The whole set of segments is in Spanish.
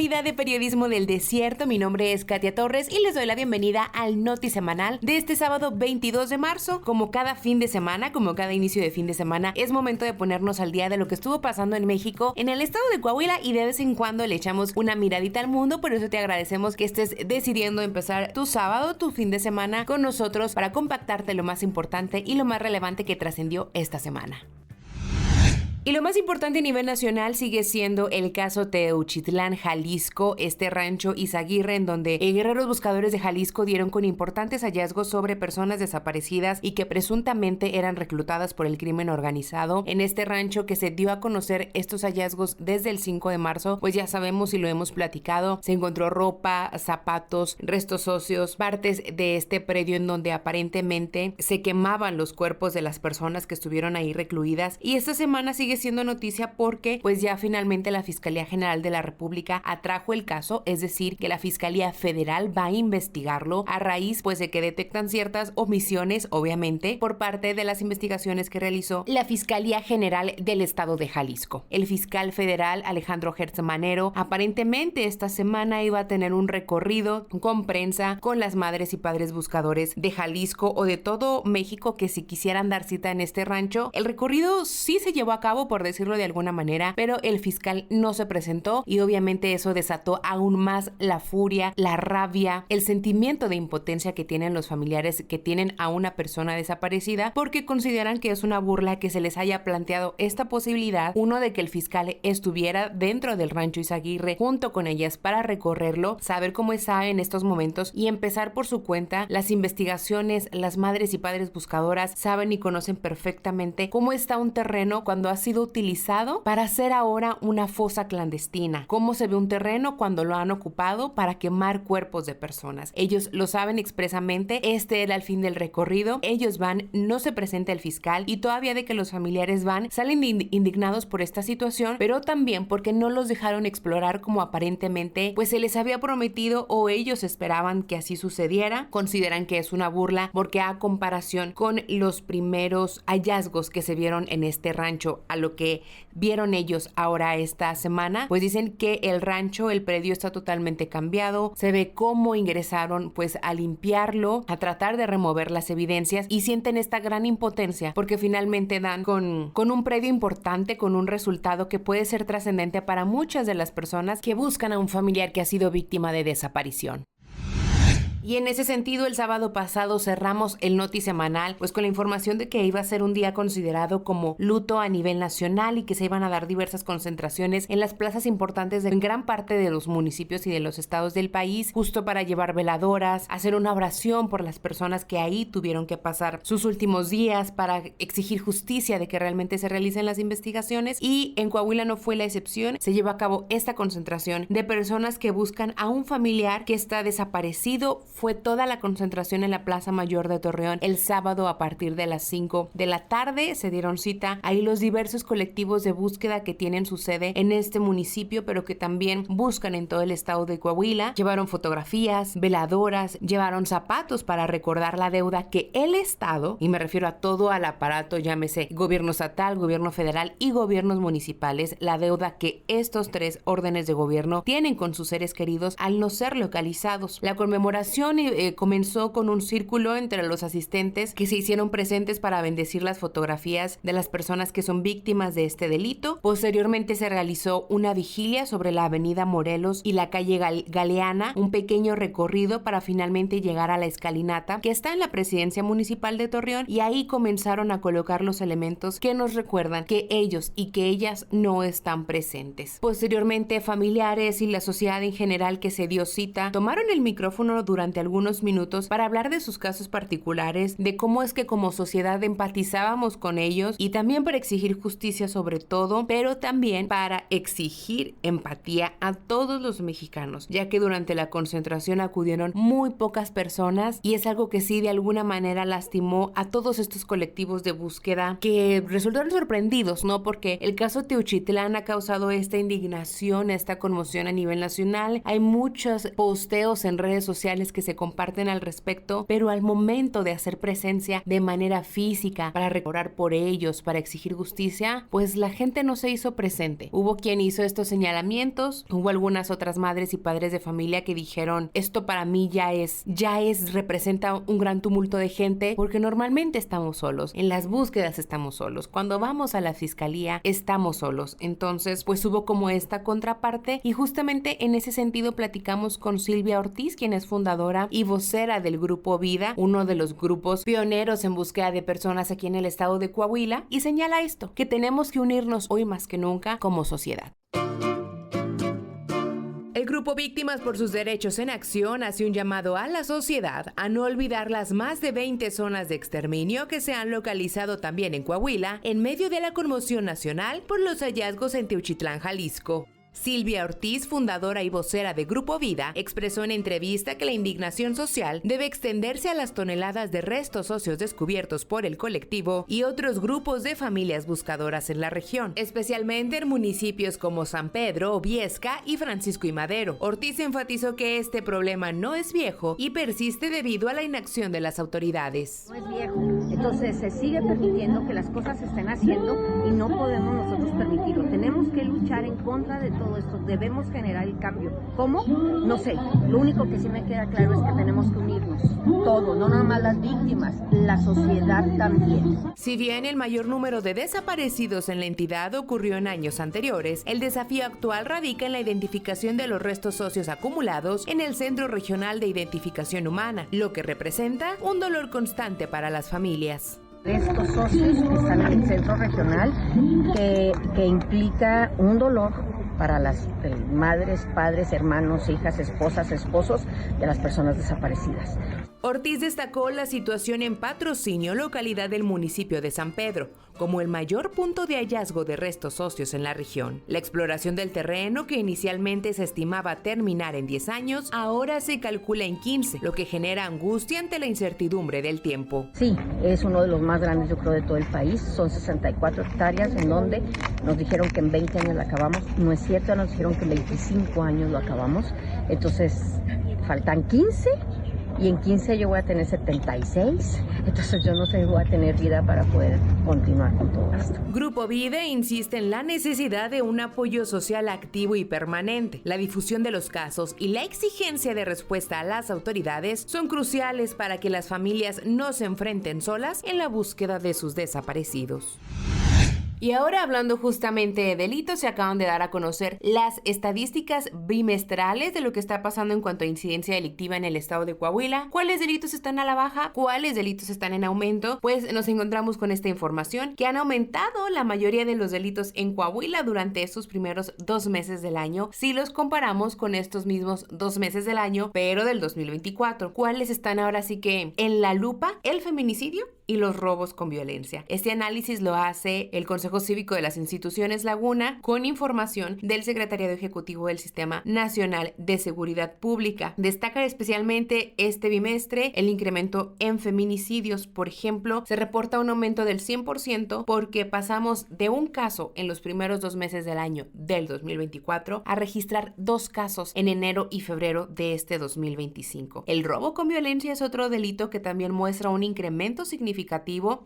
comunidad de periodismo del desierto, mi nombre es Katia Torres y les doy la bienvenida al Noti Semanal de este sábado 22 de marzo. Como cada fin de semana, como cada inicio de fin de semana, es momento de ponernos al día de lo que estuvo pasando en México, en el estado de Coahuila, y de vez en cuando le echamos una miradita al mundo. Por eso te agradecemos que estés decidiendo empezar tu sábado, tu fin de semana con nosotros para compactarte lo más importante y lo más relevante que trascendió esta semana. Y lo más importante a nivel nacional sigue siendo el caso Teuchitlán, Jalisco, este rancho Izaguirre, en donde guerreros buscadores de Jalisco dieron con importantes hallazgos sobre personas desaparecidas y que presuntamente eran reclutadas por el crimen organizado. En este rancho, que se dio a conocer estos hallazgos desde el 5 de marzo, pues ya sabemos y lo hemos platicado, se encontró ropa, zapatos, restos óseos, partes de este predio en donde aparentemente se quemaban los cuerpos de las personas que estuvieron ahí recluidas. Y esta semana sigue siendo noticia porque pues ya finalmente la Fiscalía General de la República atrajo el caso, es decir, que la Fiscalía Federal va a investigarlo a raíz pues de que detectan ciertas omisiones, obviamente, por parte de las investigaciones que realizó la Fiscalía General del Estado de Jalisco. El fiscal federal Alejandro Gertz Manero aparentemente esta semana iba a tener un recorrido con prensa con las madres y padres buscadores de Jalisco o de todo México que si quisieran dar cita en este rancho. El recorrido sí se llevó a cabo, por decirlo de alguna manera, pero el fiscal no se presentó y obviamente eso desató aún más la furia, la rabia, el sentimiento de impotencia que tienen los familiares que tienen a una persona desaparecida, porque consideran que es una burla que se les haya planteado esta posibilidad, uno, de que el fiscal estuviera dentro del rancho Izaguirre junto con ellas para recorrerlo, saber cómo está en estos momentos y empezar por su cuenta las investigaciones. Las madres y padres buscadoras saben y conocen perfectamente cómo está un terreno cuando ha sido utilizado para hacer ahora una fosa clandestina, cómo se ve un terreno cuando lo han ocupado para quemar cuerpos de personas. Ellos lo saben expresamente, este era el fin del recorrido, ellos van, no se presenta el fiscal y todavía de que los familiares van, salen indignados por esta situación, pero también porque no los dejaron explorar como aparentemente pues se les había prometido o ellos esperaban que así sucediera. Consideran que es una burla porque a comparación con los primeros hallazgos que se vieron en este rancho, a lo que vieron ellos ahora esta semana, pues dicen que el rancho, el predio está totalmente cambiado, se ve cómo ingresaron pues a limpiarlo, a tratar de remover las evidencias y sienten esta gran impotencia porque finalmente dan con un predio importante, con un resultado que puede ser trascendente para muchas de las personas que buscan a un familiar que ha sido víctima de desaparición. Y en ese sentido, el sábado pasado cerramos el Noti Semanal pues con la información de que iba a ser un día considerado como luto a nivel nacional y que se iban a dar diversas concentraciones en las plazas importantes de gran parte de los municipios y de los estados del país, justo para llevar veladoras, hacer una oración por las personas que ahí tuvieron que pasar sus últimos días, para exigir justicia de que realmente se realicen las investigaciones. Y en Coahuila no fue la excepción, se llevó a cabo esta concentración de personas que buscan a un familiar que está desaparecido. Fue toda la concentración en la Plaza Mayor de Torreón el sábado a partir de las 5 de la tarde. Se dieron cita ahí los diversos colectivos de búsqueda que tienen su sede en este municipio, pero que también buscan en todo el estado de Coahuila. Llevaron fotografías, veladoras, llevaron zapatos para recordar la deuda que el estado, y me refiero a todo al aparato, llámese gobierno estatal, gobierno federal y gobiernos municipales, la deuda que estos tres órdenes de gobierno tienen con sus seres queridos al no ser localizados. La conmemoración comenzó con un círculo entre los asistentes que se hicieron presentes para bendecir las fotografías de las personas que son víctimas de este delito. Posteriormente se realizó una vigilia sobre la avenida Morelos y la calle Galeana, un pequeño recorrido para finalmente llegar a la escalinata que está en la presidencia municipal de Torreón, y ahí comenzaron a colocar los elementos que nos recuerdan que ellos y que ellas no están presentes. Posteriormente, familiares y la sociedad en general que se dio cita tomaron el micrófono durante algunos minutos para hablar de sus casos particulares, de cómo es que como sociedad empatizábamos con ellos y también para exigir justicia sobre todo, pero también para exigir empatía a todos los mexicanos, ya que durante la concentración acudieron muy pocas personas y es algo que sí de alguna manera lastimó a todos estos colectivos de búsqueda que resultaron sorprendidos, ¿no? Porque el caso Teuchitlán ha causado esta indignación, esta conmoción a nivel nacional. Hay muchos posteos en redes sociales que que se comparten al respecto, pero al momento de hacer presencia de manera física para recordar por ellos, para exigir justicia, pues la gente no se hizo presente. Hubo quien hizo estos señalamientos, hubo algunas otras madres y padres de familia que dijeron, esto para mí representa un gran tumulto de gente, porque normalmente estamos solos, en las búsquedas estamos solos, cuando vamos a la fiscalía estamos solos. Entonces pues hubo como esta contraparte, y justamente en ese sentido platicamos con Silvia Ortiz, quien es fundadora y vocera del Grupo Vida, uno de los grupos pioneros en búsqueda de personas aquí en el estado de Coahuila, y señala esto, que tenemos que unirnos hoy más que nunca como sociedad. El Grupo Víctimas por sus Derechos en Acción hace un llamado a la sociedad a no olvidar las más de 20 zonas de exterminio que se han localizado también en Coahuila en medio de la conmoción nacional por los hallazgos en Teuchitlán, Jalisco. Silvia Ortiz, fundadora y vocera de Grupo Vida, expresó en entrevista que la indignación social debe extenderse a las toneladas de restos óseos descubiertos por el colectivo y otros grupos de familias buscadoras en la región, especialmente en municipios como San Pedro, Viesca y Francisco y Madero. Ortiz enfatizó que este problema no es viejo y persiste debido a la inacción de las autoridades. No es viejo, entonces se sigue permitiendo que las cosas se estén haciendo y no podemos nosotros permitirlo. Tenemos que luchar en contra de todo esto, debemos generar el cambio. ¿Cómo? No sé, lo único que sí me queda claro es que tenemos que unirnos, todo, no nada más las víctimas, la sociedad también. Si bien el mayor número de desaparecidos en la entidad ocurrió en años anteriores, el desafío actual radica en la identificación de los restos óseos acumulados en el Centro Regional de Identificación Humana, lo que representa un dolor constante para las familias. Estos socios que están en el centro regional, que implica un dolor para las madres, padres, hermanos, hijas, esposas, esposos de las personas desaparecidas. Ortiz destacó la situación en Patrocinio, localidad del municipio de San Pedro, como el mayor punto de hallazgo de restos óseos en la región. La exploración del terreno, que inicialmente se estimaba terminar en 10 años, ahora se calcula en 15, lo que genera angustia ante la incertidumbre del tiempo. Sí, es uno de los más grandes, yo creo, de todo el país. Son 64 hectáreas en donde nos dijeron que en 20 años lo acabamos. No es cierto, nos dijeron que en 25 años lo acabamos. Entonces, faltan 15. Y en 15 yo voy a tener 76, entonces yo no sé si voy a tener vida para poder continuar con todo esto. Grupo Vida insiste en la necesidad de un apoyo social activo y permanente. La difusión de los casos y la exigencia de respuesta a las autoridades son cruciales para que las familias no se enfrenten solas en la búsqueda de sus desaparecidos. Y ahora, hablando justamente de delitos, se acaban de dar a conocer las estadísticas bimestrales de lo que está pasando en cuanto a incidencia delictiva en el estado de Coahuila. ¿Cuáles delitos están a la baja? ¿Cuáles delitos están en aumento? Pues nos encontramos con esta información, que han aumentado la mayoría de los delitos en Coahuila durante estos primeros 2 meses del año, si los comparamos con estos mismos 2 meses del año, pero del 2024. ¿Cuáles están ahora sí que en la lupa? El feminicidio y los robos con violencia. Este análisis lo hace el Consejo Cívico de las Instituciones Laguna con información del Secretariado Ejecutivo del Sistema Nacional de Seguridad Pública. Destaca especialmente este bimestre el incremento en feminicidios. Por ejemplo, se reporta un aumento del 100% porque pasamos de un caso en los primeros 2 meses del año del 2024 a registrar 2 casos en enero y febrero de este 2025. El robo con violencia es otro delito que también muestra un incremento significativo,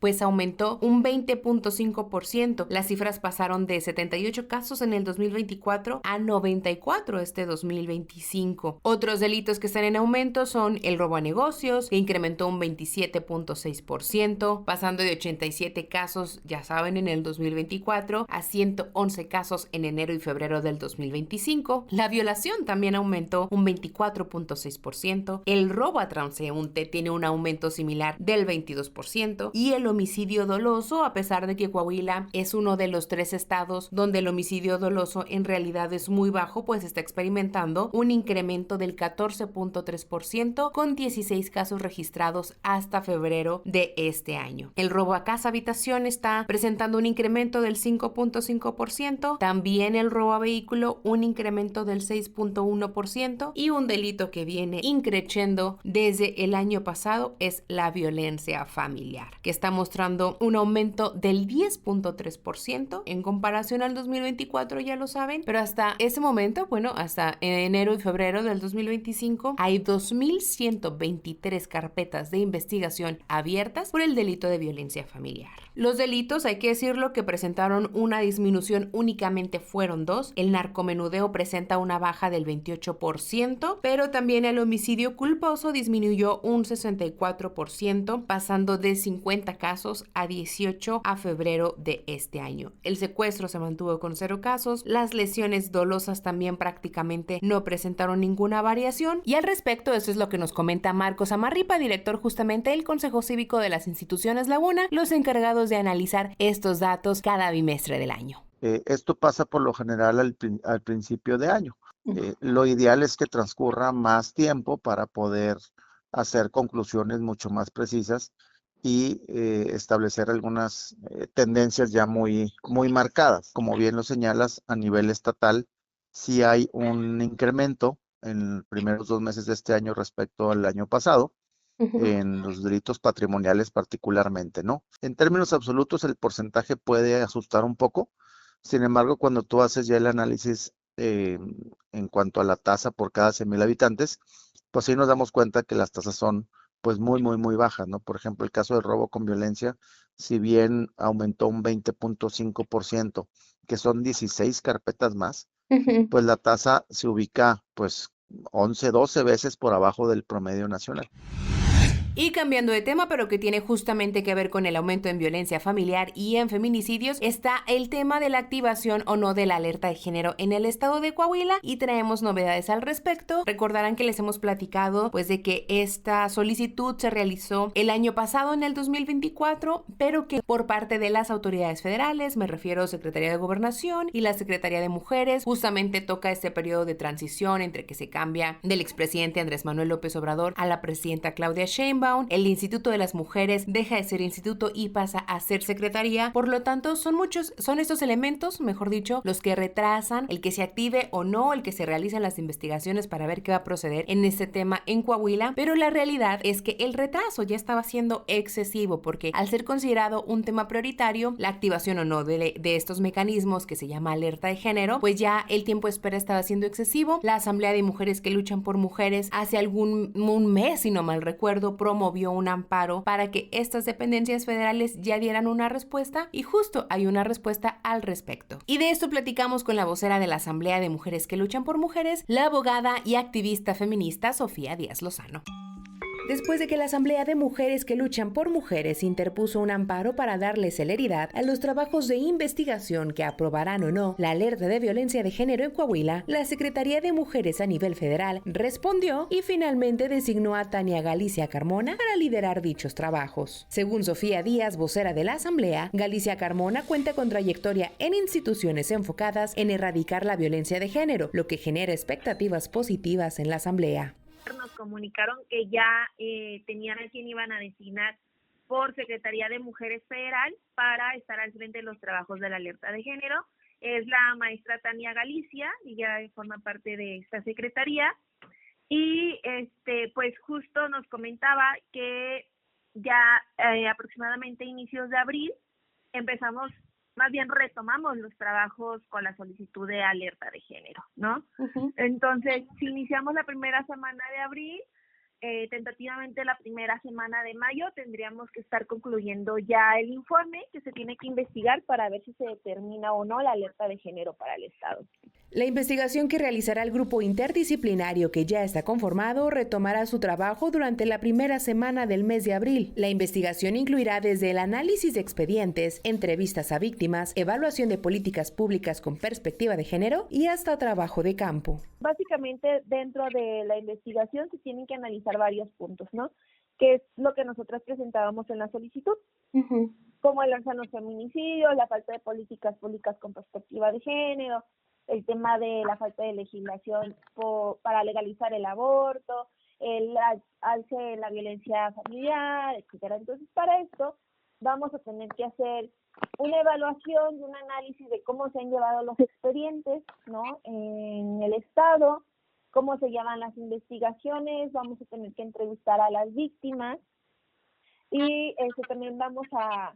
pues aumentó un 20.5%. Las cifras pasaron de 78 casos en el 2024 a 94 este 2025. Otros delitos que están en aumento son el robo a negocios, que incrementó un 27.6%, pasando de 87 casos, ya saben, en el 2024 a 111 casos en enero y febrero del 2025. La violación también aumentó un 24.6%. El robo a transeúnte tiene un aumento similar del 22%. Y el homicidio doloso, a pesar de que Coahuila es uno de los 3 estados donde el homicidio doloso en realidad es muy bajo, pues está experimentando un incremento del 14.3% con 16 casos registrados hasta febrero de este año. El robo a casa habitación está presentando un incremento del 5.5%, también el robo a vehículo un incremento del 6.1%, y un delito que viene increciendo desde el año pasado es la violencia familiar. familiar, que está mostrando un aumento del 10.3% en comparación al 2024, ya lo saben, pero hasta ese momento, bueno, hasta enero y febrero del 2025, hay 2.123 carpetas de investigación abiertas por el delito de violencia familiar. Los delitos, hay que decirlo, que presentaron una disminución únicamente fueron dos. El narcomenudeo presenta una baja del 28%, pero también el homicidio culposo disminuyó un 64%, pasando de 50 casos a 18 a febrero de este año. El secuestro se mantuvo con 0 casos, las lesiones dolosas también prácticamente no presentaron ninguna variación, y al respecto eso es lo que nos comenta Marcos Amarripa, director justamente del Consejo Cívico de las Instituciones Laguna, los encargados de analizar estos datos cada bimestre del año. Esto pasa por lo general al principio de año. Lo ideal es que transcurra más tiempo para poder hacer conclusiones mucho más precisas y establecer algunas tendencias ya muy marcadas. Como bien lo señalas, a nivel estatal sí hay un incremento en los primeros 2 meses de este año respecto al año pasado, en los delitos patrimoniales particularmente, ¿no? En términos absolutos, el porcentaje puede asustar un poco. Sin embargo, cuando tú haces ya el análisis en cuanto a la tasa por cada 100,000 habitantes, pues sí nos damos cuenta que las tasas son pues muy bajas, ¿no? Por ejemplo, el caso de robo con violencia, si bien aumentó un 20.5%, que son 16 carpetas más, pues la tasa se ubica pues 11, 12 veces por abajo del promedio nacional. Y cambiando de tema, pero que tiene justamente que ver con el aumento en violencia familiar y en feminicidios, está el tema de la activación o no de la alerta de género en el estado de Coahuila, y traemos novedades al respecto. Recordarán que les hemos platicado pues de que esta solicitud se realizó el año pasado, en el 2024, pero que por parte de las autoridades federales, me refiero a Secretaría de Gobernación y la Secretaría de Mujeres, justamente toca este periodo de transición entre que se cambia del expresidente Andrés Manuel López Obrador a la presidenta Claudia Sheinbaum. El Instituto de las Mujeres deja de ser instituto y pasa a ser secretaría. Por lo tanto, son estos elementos, mejor dicho, los que retrasan el que se active o no, el que se realicen las investigaciones para ver qué va a proceder en este tema en Coahuila. Pero la realidad es que el retraso ya estaba siendo excesivo, porque al ser considerado un tema prioritario, la activación o no de estos mecanismos que se llama alerta de género, pues ya el tiempo de espera estaba siendo excesivo. La Asamblea de Mujeres que Luchan por Mujeres hace un mes, si no mal recuerdo, promovió un amparo para que estas dependencias federales ya dieran una respuesta, y justo hay una respuesta al respecto. Y de esto platicamos con la vocera de la Asamblea de Mujeres que Luchan por Mujeres, la abogada y activista feminista Sofía Díaz Lozano. Después de que la Asamblea de Mujeres que Luchan por Mujeres interpuso un amparo para darle celeridad a los trabajos de investigación que aprobarán o no la alerta de violencia de género en Coahuila, la Secretaría de Mujeres a nivel federal respondió y finalmente designó a Tania Galicia Carmona para liderar dichos trabajos. Según Sofía Díaz, vocera de la Asamblea, Galicia Carmona cuenta con trayectoria en instituciones enfocadas en erradicar la violencia de género, lo que genera expectativas positivas en la Asamblea. Nos comunicaron que ya tenían a quien iban a designar por Secretaría de Mujeres Federal para estar al frente de los trabajos de la alerta de género. Es la maestra Tania Galicia, y ya forma parte de esta secretaría. Y pues justo nos comentaba que ya aproximadamente inicios de abril retomamos los trabajos con la solicitud de alerta de género, ¿no? Entonces, si iniciamos la primera semana de abril, tentativamente la primera semana de mayo tendríamos que estar concluyendo ya el informe que se tiene que investigar para ver si se determina o no la alerta de género para el Estado. La investigación que realizará el grupo interdisciplinario que ya está conformado retomará su trabajo durante la primera semana del mes de abril. La investigación incluirá desde el análisis de expedientes, entrevistas a víctimas, evaluación de políticas públicas con perspectiva de género y hasta trabajo de campo. Básicamente, dentro de la investigación se tienen que analizar varios puntos, ¿no? Que es lo que nosotras presentábamos en la solicitud, como el alza en los feminicidios, la falta de políticas públicas con perspectiva de género, el tema de la falta de legislación para legalizar el aborto, el alce en la violencia familiar, etcétera. Entonces, para esto vamos a tener que hacer una evaluación y un análisis de cómo se han llevado los expedientes, ¿no?, en el Estado, cómo se llevan las investigaciones, vamos a tener que entrevistar a las víctimas, Y también vamos a,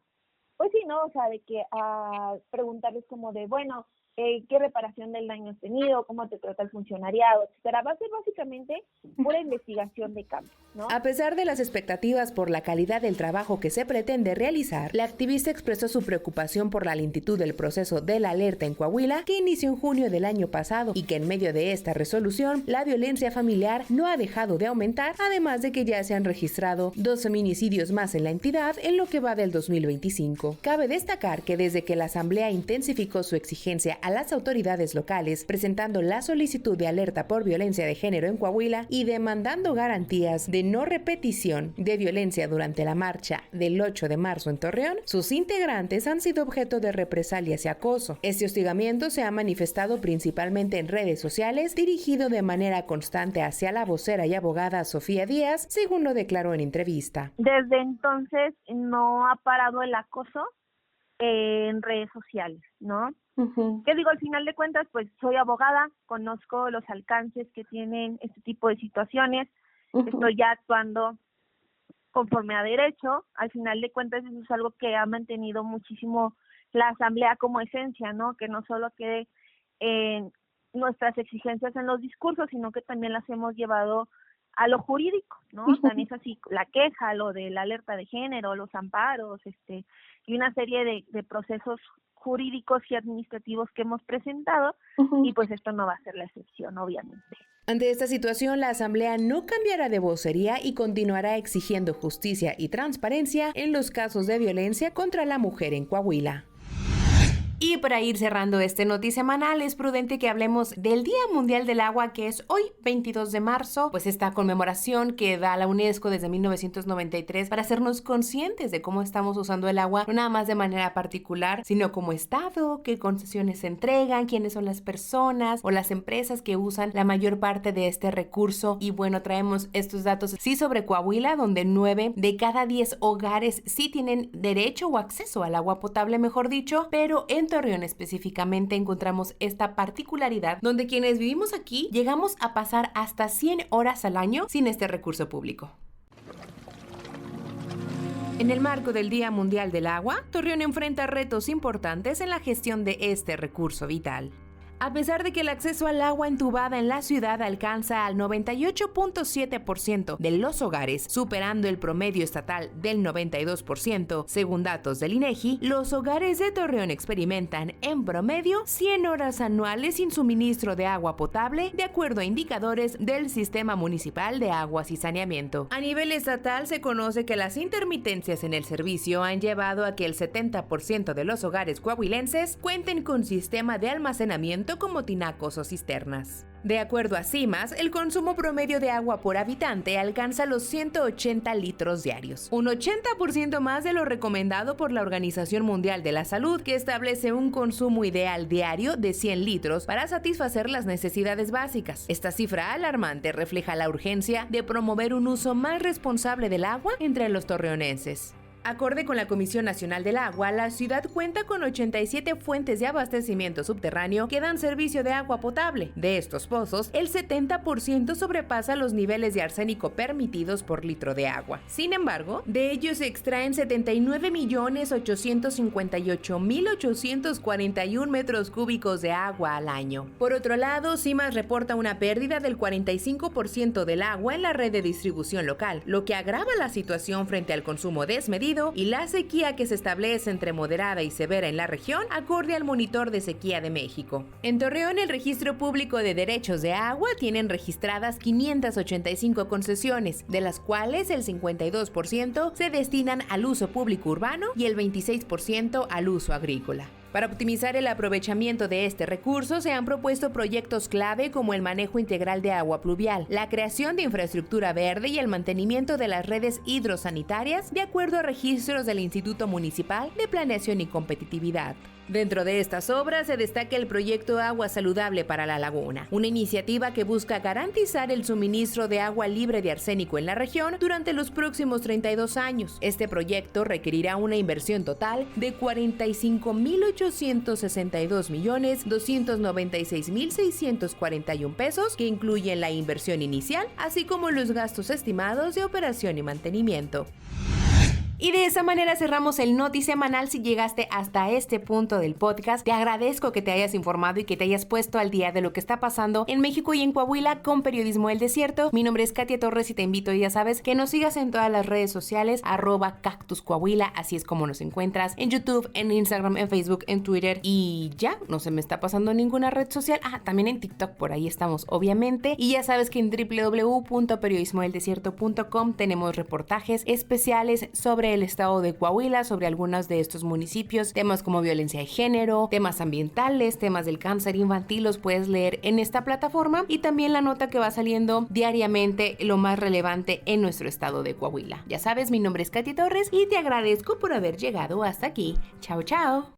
pues sí, ¿no? O sea, de que a preguntarles como de, bueno, qué reparación del daño has tenido, cómo te trata el funcionariado, etcétera. Va a ser básicamente pura investigación de campo, ¿no? A pesar de las expectativas por la calidad del trabajo que se pretende realizar, la activista expresó su preocupación por la lentitud del proceso de la alerta en Coahuila, que inició en junio del año pasado, y que en medio de esta resolución, la violencia familiar no ha dejado de aumentar, además de que ya se han registrado 2 feminicidios más en la entidad en lo que va del 2025. Cabe destacar que desde que la Asamblea intensificó su exigencia a las autoridades locales, presentando la solicitud de alerta por violencia de género en Coahuila y demandando garantías de no repetición de violencia durante la marcha del 8 de marzo en Torreón, sus integrantes han sido objeto de represalias y acoso. Este hostigamiento se ha manifestado principalmente en redes sociales, dirigido de manera constante hacia la vocera y abogada Sofía Díaz, según lo declaró en entrevista. Desde entonces no ha parado el acoso en redes sociales, ¿no? ¿Qué digo? Al final de cuentas, pues soy abogada, conozco los alcances que tienen este tipo de situaciones, estoy ya actuando conforme a derecho. Al final de cuentas, eso es algo que ha mantenido muchísimo la Asamblea como esencia, ¿no? Que no solo quede en nuestras exigencias en los discursos, sino que también las hemos llevado a lo jurídico, ¿no? Tan es así la queja, lo de la alerta de género, los amparos, y una serie de procesos jurídicos y administrativos que hemos presentado, y pues esto no va a ser la excepción, obviamente. Ante esta situación, la Asamblea no cambiará de vocería y continuará exigiendo justicia y transparencia en los casos de violencia contra la mujer en Coahuila. Y para ir cerrando este notisemanal, es prudente que hablemos del Día Mundial del Agua, que es hoy, 22 de marzo, pues esta conmemoración que da la UNESCO desde 1993 para hacernos conscientes de cómo estamos usando el agua, no nada más de manera particular, sino como Estado, qué concesiones se entregan, quiénes son las personas o las empresas que usan la mayor parte de este recurso. Y bueno, traemos estos datos, sí, sobre Coahuila, donde 9 de cada 10 hogares sí tienen derecho o acceso al agua potable, mejor dicho, pero en Torreón específicamente encontramos esta particularidad donde quienes vivimos aquí llegamos a pasar hasta 100 horas al año sin este recurso público. En el marco del Día Mundial del Agua, Torreón enfrenta retos importantes en la gestión de este recurso vital. A pesar de que el acceso al agua entubada en la ciudad alcanza al 98.7% de los hogares, superando el promedio estatal del 92%, según datos del INEGI, los hogares de Torreón experimentan en promedio 100 horas anuales sin suministro de agua potable, de acuerdo a indicadores del Sistema Municipal de Aguas y Saneamiento. A nivel estatal se conoce que las intermitencias en el servicio han llevado a que el 70% de los hogares coahuilenses cuenten con sistema de almacenamiento como tinacos o cisternas. De acuerdo a CIMAS, el consumo promedio de agua por habitante alcanza los 180 litros diarios, un 80% más de lo recomendado por la Organización Mundial de la Salud, que establece un consumo ideal diario de 100 litros para satisfacer las necesidades básicas. Esta cifra alarmante refleja la urgencia de promover un uso más responsable del agua entre los torreonenses. Acorde con la Comisión Nacional del Agua, la ciudad cuenta con 87 fuentes de abastecimiento subterráneo que dan servicio de agua potable. De estos pozos, el 70% sobrepasa los niveles de arsénico permitidos por litro de agua. Sin embargo, de ellos se extraen 79.858.841 metros cúbicos de agua al año. Por otro lado, CIMAS reporta una pérdida del 45% del agua en la red de distribución local, lo que agrava la situación frente al consumo desmedido y la sequía que se establece entre moderada y severa en la región, acorde al Monitor de Sequía de México. En Torreón, el Registro Público de Derechos de Agua tienen registradas 585 concesiones, de las cuales el 52% se destinan al uso público urbano y el 26% al uso agrícola. Para optimizar el aprovechamiento de este recurso, se han propuesto proyectos clave como el manejo integral de agua pluvial, la creación de infraestructura verde y el mantenimiento de las redes hidrosanitarias, de acuerdo a registros del Instituto Municipal de Planeación y Competitividad. Dentro de estas obras se destaca el proyecto Agua Saludable para la Laguna, una iniciativa que busca garantizar el suministro de agua libre de arsénico en la región durante los próximos 32 años. Este proyecto requerirá una inversión total de 45.862.296.641 pesos, que incluyen la inversión inicial, así como los gastos estimados de operación y mantenimiento. Y de esa manera cerramos el Noti Semanal. Si llegaste hasta este punto del podcast, te agradezco que te hayas informado y que te hayas puesto al día de lo que está pasando en México y en Coahuila con Periodismo del Desierto. Mi nombre es Katia Torres y te invito, ya sabes, que nos sigas en todas las redes sociales, @cactuscoahuila, así es como nos encuentras, en YouTube, en Instagram, en Facebook, en Twitter, y ya, no se me está pasando ninguna red social. También en TikTok, por ahí estamos, obviamente. Y ya sabes que en www.periodismodeldesierto.com tenemos reportajes especiales sobre el estado de Coahuila, sobre algunos de estos municipios, temas como violencia de género, temas ambientales, temas del cáncer infantil, los puedes leer en esta plataforma, y también la nota que va saliendo diariamente, lo más relevante en nuestro estado de Coahuila. Ya sabes, mi nombre es Katia Torres y te agradezco por haber llegado hasta aquí. Chao, chao.